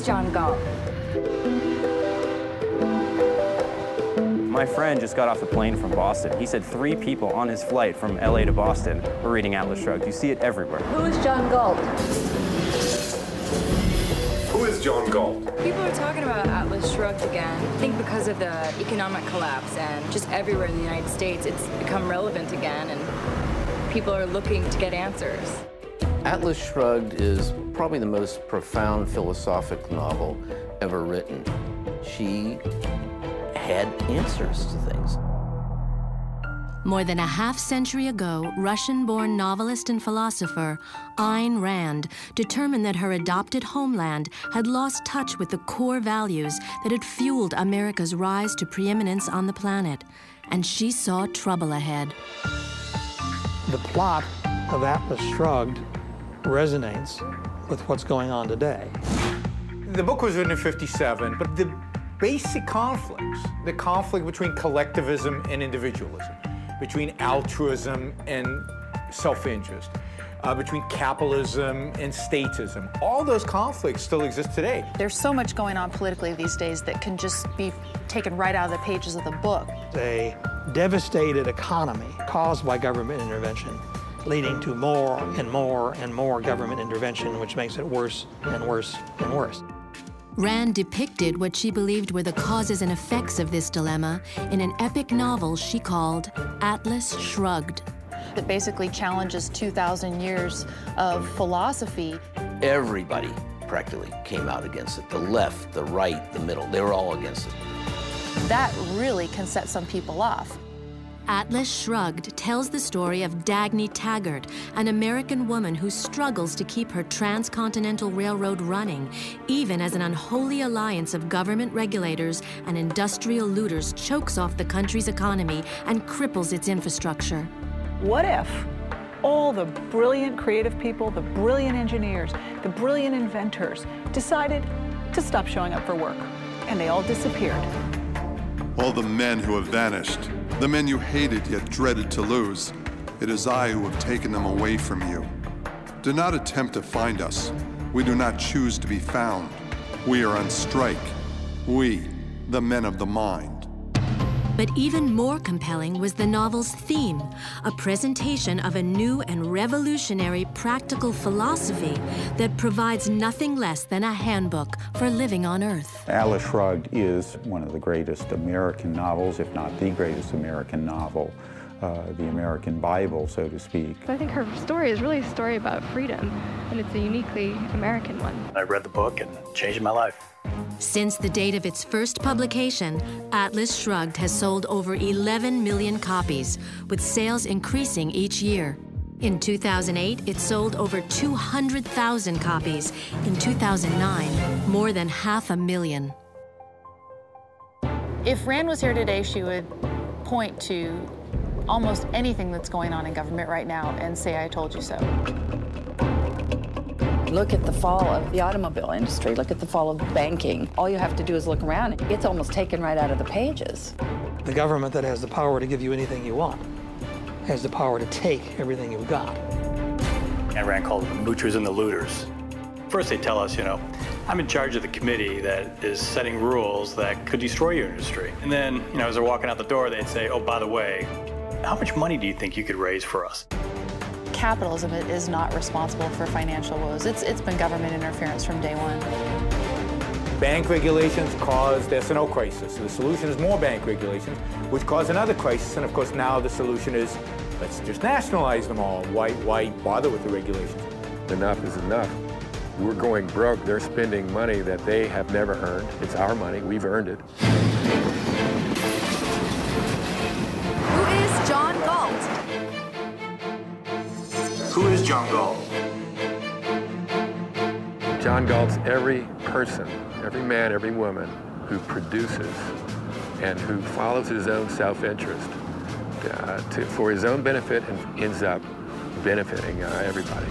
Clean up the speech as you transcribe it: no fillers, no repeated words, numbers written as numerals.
John Galt? My friend just got off the plane from Boston. He said 3 people on his flight from LA to Boston were reading Atlas Shrugged. You see it everywhere. Who is John Galt? Who is John Galt? People are talking about Atlas Shrugged again. I think because of the economic collapse and just everywhere in the United States, it's become relevant again, and people are looking to get answers. Atlas Shrugged is probably the most profound philosophic novel ever written. She had answers to things. More than a half-century ago, Russian-born novelist and philosopher Ayn Rand determined that her adopted homeland had lost touch with the core values that had fueled America's rise to preeminence on the planet, and she saw trouble ahead. The plot of Atlas Shrugged resonates with what's going on today. The book was written in '57, but the basic conflicts, the conflict between collectivism and individualism, between altruism and self-interest, between capitalism and statism, all those conflicts still exist today. There's so much going on politically these days that can just be taken right out of the pages of the book. A devastated economy caused by government intervention, leading to more and more and more government intervention, which makes it worse and worse and worse. Rand depicted what she believed were the causes and effects of this dilemma in an epic novel she called Atlas Shrugged. That basically challenges 2,000 years of philosophy. Everybody practically came out against it. The left, the right, the middle, they were all against it. That really can set some people off. Atlas Shrugged tells the story of Dagny Taggart, an American woman who struggles to keep her transcontinental railroad running, even as an unholy alliance of government regulators and industrial looters chokes off the country's economy and cripples its infrastructure. What if all the brilliant creative people, the brilliant engineers, the brilliant inventors decided to stop showing up for work, and they all disappeared? All the men who have vanished, the men you hated yet dreaded to lose, it is I who have taken them away from you. Do not attempt to find us. We do not choose to be found. We are on strike. We, the men of the mind. But even more compelling was the novel's theme, a presentation of a new and revolutionary practical philosophy that provides nothing less than a handbook for living on Earth. Atlas Shrugged is one of the greatest American novels, if not the greatest American novel, the American Bible, so to speak. I think her story is really a story about freedom, and it's a uniquely American one. I read the book and it changed my life. Since the date of its first publication, Atlas Shrugged has sold over 11 million copies, with sales increasing each year. In 2008, it sold over 200,000 copies. In 2009, more than 500,000. If Rand was here today, she would point to almost anything that's going on in government right now and say, "I told you so." Look at the fall of the automobile industry. Look at the fall of banking. All you have to do is look around. It's almost taken right out of the pages. The government that has the power to give you anything you want has the power to take everything you've got. And Rand called them the moochers and the looters. First they tell us, I'm in charge of the committee that is setting rules that could destroy your industry. And then, as they're walking out the door, they'd say, oh, by the way, how much money do you think you could raise for us? Capitalism is not responsible for financial woes. It's been government interference from day one. Bank regulations caused the S&O crisis. The solution is more bank regulations, which caused another crisis. And of course, now the solution is, let's just nationalize them all. Why bother with the regulations? Enough is enough. We're going broke. They're spending money that they have never earned. It's our money. We've earned it. Who is John Galt? Who is John Galt? John Galt's every person, every man, every woman who produces and who follows his own self-interest for his own benefit and ends up benefiting everybody.